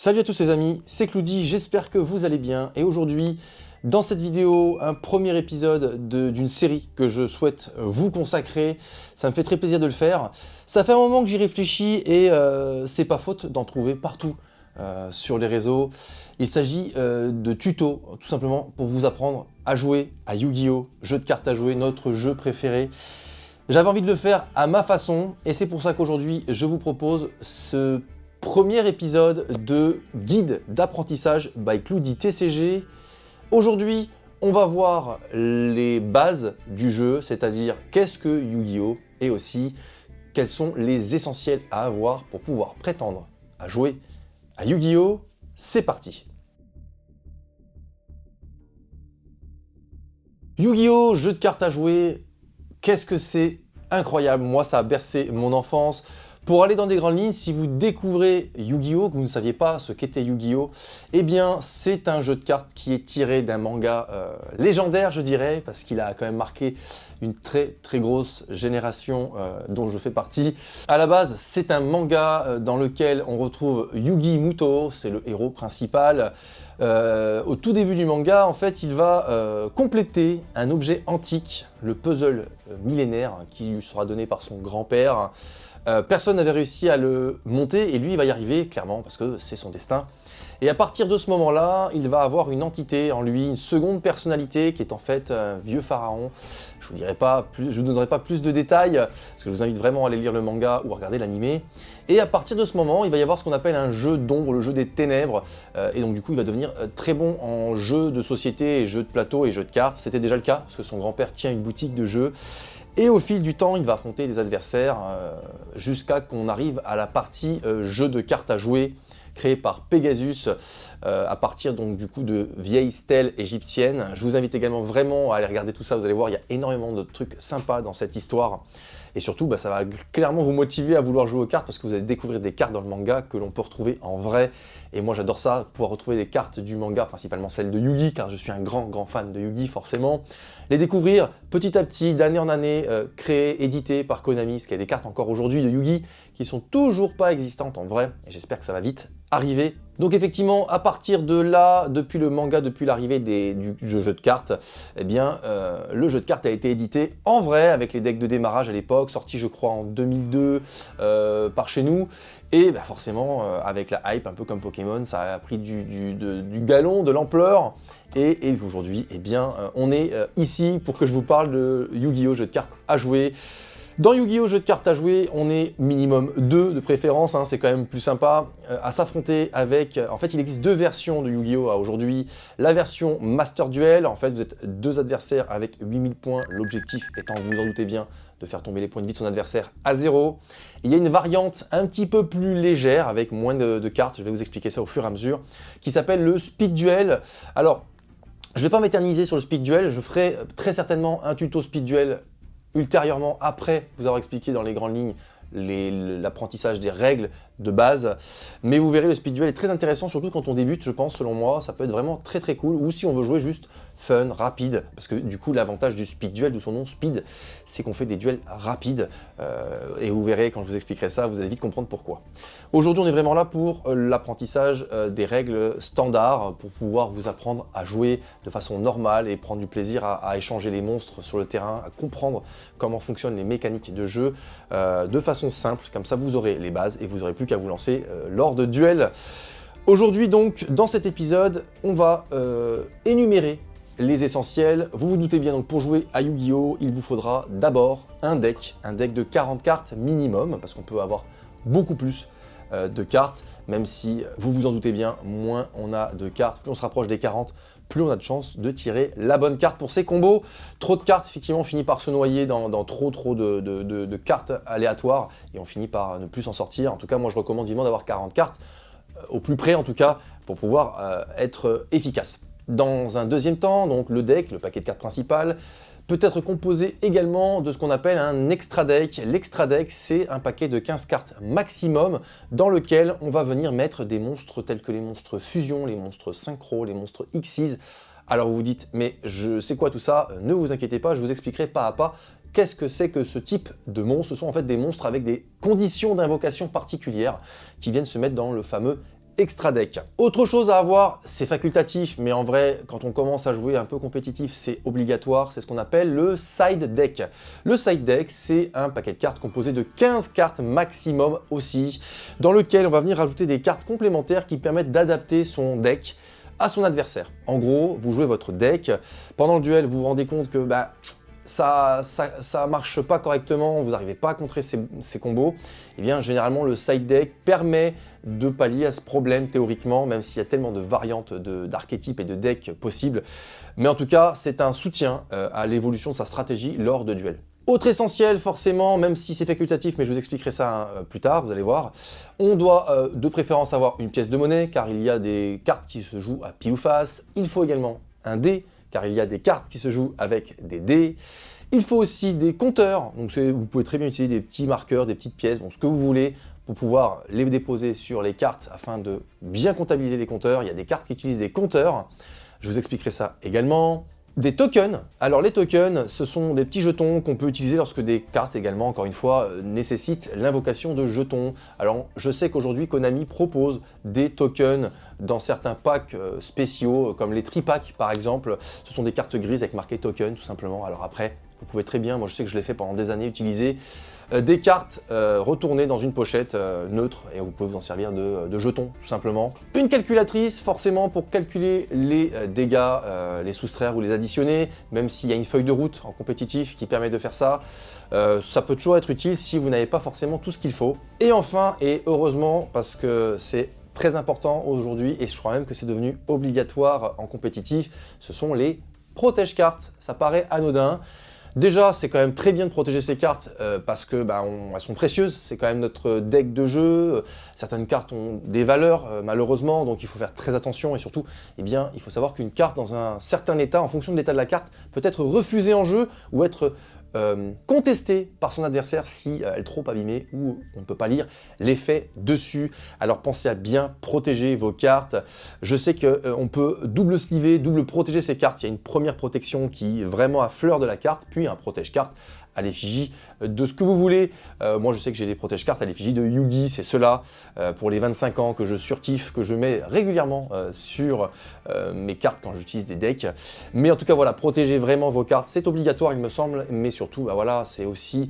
Salut à tous les amis, c'est Cloudy, j'espère que vous allez bien et aujourd'hui, dans cette vidéo, un premier épisode d'une série que je souhaite vous consacrer. Ça me fait très plaisir de le faire. Ça fait un moment que j'y réfléchis et c'est pas faute d'en trouver partout sur les réseaux. Il s'agit de tutos, tout simplement pour vous apprendre à jouer à Yu-Gi-Oh! Jeu de cartes à jouer, notre jeu préféré. J'avais envie de le faire à ma façon et c'est pour ça qu'aujourd'hui, je vous propose ce premier épisode de guide d'apprentissage by Cloudy TCG. Aujourd'hui, on va voir les bases du jeu, c'est-à-dire qu'est-ce que Yu-Gi-Oh! Et aussi quels sont les essentiels à avoir pour pouvoir prétendre à jouer à Yu-Gi-Oh! C'est parti! Yu-Gi-Oh! Jeu de cartes à jouer, qu'est-ce que c'est incroyable! Moi, ça a bercé mon enfance. Pour aller dans des grandes lignes, si vous découvrez Yu-Gi-Oh! Que vous ne saviez pas ce qu'était Yu-Gi-Oh! Eh bien, c'est un jeu de cartes qui est tiré d'un manga légendaire, je dirais, parce qu'il a quand même marqué une très grosse génération dont je fais partie. À la base, c'est un manga dans lequel on retrouve Yugi Muto, c'est le héros principal. Au tout début du manga, en fait, il va compléter un objet antique, le puzzle millénaire, qui lui sera donné par son grand-père. Personne n'avait réussi à le monter et lui il va y arriver clairement parce que c'est son destin. Et à partir de ce moment-là, il va avoir une entité en lui, une seconde personnalité qui est en fait un vieux pharaon. Je vous donnerai pas plus de détails parce que je vous invite vraiment à aller lire le manga ou à regarder l'animé. Et à partir de ce moment, il va y avoir ce qu'on appelle un jeu d'ombre, le jeu des ténèbres. Et donc du coup, il va devenir très bon en jeu de société, et jeu de plateau et jeu de cartes. C'était déjà le cas parce que son grand-père tient une boutique de jeux. Et au fil du temps, il va affronter des adversaires jusqu'à qu'on arrive à la partie jeu de cartes à jouer créé par Pegasus à partir donc du coup de vieilles stèles égyptiennes. Je vous invite également vraiment à aller regarder tout ça, vous allez voir, il y a énormément de trucs sympas dans cette histoire. Et surtout, ça va clairement vous motiver à vouloir jouer aux cartes parce que vous allez découvrir des cartes dans le manga que l'on peut retrouver en vrai. Et moi j'adore ça, pouvoir retrouver des cartes du manga, principalement celles de Yu-Gi, car je suis un grand fan de Yu-Gi forcément. Les découvrir petit à petit, d'année en année, créées, éditées par Konami, parce qu'il y a des cartes encore aujourd'hui de Yu-Gi qui sont toujours pas existantes en vrai. Et j'espère que ça va vite arriver. Donc effectivement, à partir de là, depuis le manga, depuis l'arrivée du jeu de cartes, eh bien, le jeu de cartes a été édité en vrai, avec les decks de démarrage à l'époque, sorti je crois en 2002 par chez nous. Et forcément, avec la hype, un peu comme Pokémon, ça a pris du galon, de l'ampleur. Et aujourd'hui, eh bien, on est ici pour que je vous parle de Yu-Gi-Oh! Jeu de cartes à jouer. Dans Yu-Gi-Oh! Jeu de cartes à jouer, on est minimum 2 de préférence, hein, c'est quand même plus sympa à s'affronter avec... En fait, il existe deux versions de Yu-Gi-Oh! Aujourd'hui. La version Master Duel, en fait, vous êtes deux adversaires avec 8000 points. L'objectif étant, vous vous en doutez bien, de faire tomber les points de vie de son adversaire à 0. Il y a une variante un petit peu plus légère, avec moins de cartes, je vais vous expliquer ça au fur et à mesure, qui s'appelle le Speed Duel. Alors, je ne vais pas m'éterniser sur le Speed Duel, je ferai très certainement un tuto Speed Duel ultérieurement, après vous avoir expliqué dans les grandes lignes l'apprentissage des règles de base. Mais vous verrez, le Speed Duel est très intéressant, surtout quand on débute, je pense, selon moi, ça peut être vraiment très cool. Ou si on veut jouer juste fun, rapide, parce que du coup, l'avantage du Speed Duel, de son nom Speed, c'est qu'on fait des duels rapides. Et vous verrez, quand je vous expliquerai ça, vous allez vite comprendre pourquoi. Aujourd'hui, on est vraiment là pour l'apprentissage des règles standards, pour pouvoir vous apprendre à jouer de façon normale et prendre du plaisir à échanger les monstres sur le terrain, à comprendre comment fonctionnent les mécaniques de jeu de façon simple. Comme ça, vous aurez les bases et vous n'aurez plus qu'à vous lancer lors de duels. Aujourd'hui donc, dans cet épisode, on va énumérer les essentiels. Vous vous doutez bien, donc pour jouer à Yu-Gi-Oh! Il vous faudra d'abord un deck de 40 cartes minimum, parce qu'on peut avoir beaucoup plus de cartes, même si vous vous en doutez bien, moins on a de cartes, plus on se rapproche des 40, plus on a de chances de tirer la bonne carte pour ces combos. Trop de cartes, effectivement, on finit par se noyer dans trop de cartes aléatoires et on finit par ne plus s'en sortir. En tout cas, moi je recommande vivement d'avoir 40 cartes, au plus près en tout cas, pour pouvoir être efficace. Dans un deuxième temps, donc le deck, le paquet de cartes principal, peut être composé également de ce qu'on appelle un extra deck. L'extra deck, c'est un paquet de 15 cartes maximum dans lequel on va venir mettre des monstres tels que les monstres fusion, les monstres synchro, les monstres Xyz. Alors vous vous dites, mais je sais quoi tout ça? Ne vous inquiétez pas, je vous expliquerai pas à pas qu'est-ce que c'est que ce type de monstres. Ce sont en fait des monstres avec des conditions d'invocation particulières qui viennent se mettre dans le fameux extra deck. Autre chose à avoir, c'est facultatif, mais en vrai, quand on commence à jouer un peu compétitif, c'est obligatoire, c'est ce qu'on appelle le side deck. Le side deck, c'est un paquet de cartes composé de 15 cartes maximum aussi, dans lequel on va venir rajouter des cartes complémentaires qui permettent d'adapter son deck à son adversaire. En gros, vous jouez votre deck, pendant le duel, vous vous rendez compte que ça marche pas correctement, vous n'arrivez pas à contrer ces combos, et bien généralement le side deck permet de pallier à ce problème théoriquement, même s'il y a tellement de variantes d'archétypes et de decks possibles. Mais en tout cas, c'est un soutien à l'évolution de sa stratégie lors de duels. Autre essentiel, forcément, même si c'est facultatif, mais je vous expliquerai ça plus tard, vous allez voir, on doit de préférence avoir une pièce de monnaie, car il y a des cartes qui se jouent à pile ou face. Il faut également un dé, car il y a des cartes qui se jouent avec des dés. Il faut aussi des compteurs, donc vous pouvez très bien utiliser des petits marqueurs, des petites pièces, bon, ce que vous voulez, pour pouvoir les déposer sur les cartes afin de bien comptabiliser les compteurs. Il y a des cartes qui utilisent des compteurs, je vous expliquerai ça également. Des tokens. Alors les tokens, ce sont des petits jetons qu'on peut utiliser lorsque des cartes également, encore une fois, nécessitent l'invocation de jetons. Alors je sais qu'aujourd'hui Konami propose des tokens dans certains packs spéciaux, comme les tripacks par exemple. Ce sont des cartes grises avec marqué token tout simplement. Alors après, vous pouvez très bien, moi je sais que je l'ai fait pendant des années, utiliser des cartes retournées dans une pochette neutre et vous pouvez vous en servir de jetons tout simplement. Une calculatrice forcément pour calculer les dégâts, les soustraire ou les additionner, même s'il y a une feuille de route en compétitif qui permet de faire ça. Ça peut toujours être utile si vous n'avez pas forcément tout ce qu'il faut. Et enfin, et heureusement, parce que c'est très important aujourd'hui et je crois même que c'est devenu obligatoire en compétitif, ce sont les protège-cartes. Ça paraît anodin. Déjà, c'est quand même très bien de protéger ces cartes parce que elles sont précieuses, c'est quand même notre deck de jeu. Certaines cartes ont des valeurs malheureusement, donc il faut faire très attention et surtout, il faut savoir qu'une carte dans un certain état, en fonction de l'état de la carte, peut être refusée en jeu ou être contestée par son adversaire si elle est trop abîmée ou on ne peut pas lire l'effet dessus. Alors pensez à bien protéger vos cartes. Je sais qu'on peut double sliver, double protéger ces cartes. Il y a une première protection qui est vraiment à fleur de la carte, puis un protège-carte à l'effigie de ce que vous voulez. Moi, je sais que j'ai des protège-cartes à l'effigie de Yugi, c'est ceux-là pour les 25 ans que je surkiffe, que je mets régulièrement sur mes cartes quand j'utilise des decks. Mais en tout cas, voilà, protégez vraiment vos cartes, c'est obligatoire, il me semble, mais surtout, voilà, c'est aussi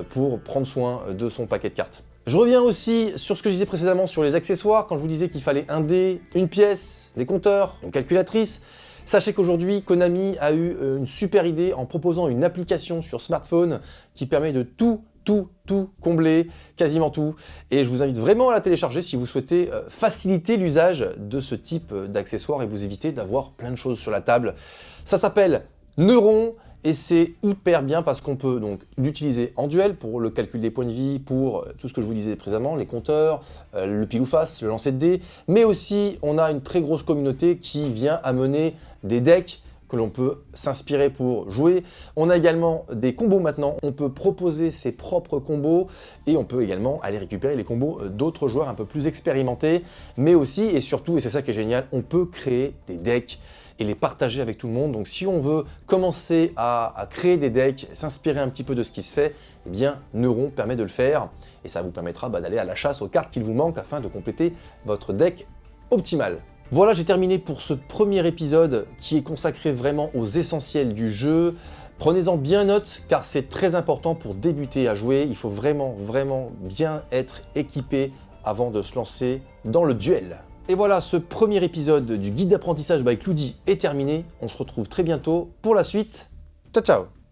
pour prendre soin de son paquet de cartes. Je reviens aussi sur ce que je disais précédemment sur les accessoires, quand je vous disais qu'il fallait un dé, une pièce, des compteurs, une calculatrice. Sachez qu'aujourd'hui, Konami a eu une super idée en proposant une application sur smartphone qui permet de tout combler, quasiment tout. Et je vous invite vraiment à la télécharger si vous souhaitez faciliter l'usage de ce type d'accessoires et vous éviter d'avoir plein de choses sur la table. Ça s'appelle Neuron. Et c'est hyper bien parce qu'on peut donc l'utiliser en duel pour le calcul des points de vie, pour tout ce que je vous disais précédemment, les compteurs, le pile ou face, le lancer de dés, mais aussi on a une très grosse communauté qui vient amener des decks que l'on peut s'inspirer pour jouer. On a également des combos maintenant, on peut proposer ses propres combos et on peut également aller récupérer les combos d'autres joueurs un peu plus expérimentés, mais aussi et surtout, et c'est ça qui est génial, on peut créer des decks et les partager avec tout le monde. Donc si on veut commencer à créer des decks, s'inspirer un petit peu de ce qui se fait, eh bien Neuron permet de le faire et ça vous permettra d'aller à la chasse aux cartes qu'il vous manque afin de compléter votre deck optimal. Voilà, j'ai terminé pour ce premier épisode qui est consacré vraiment aux essentiels du jeu. Prenez-en bien note car c'est très important pour débuter à jouer. Il faut vraiment bien être équipé avant de se lancer dans le duel. Et voilà, ce premier épisode du guide d'apprentissage by Cloudy est terminé. On se retrouve très bientôt pour la suite. Ciao ciao!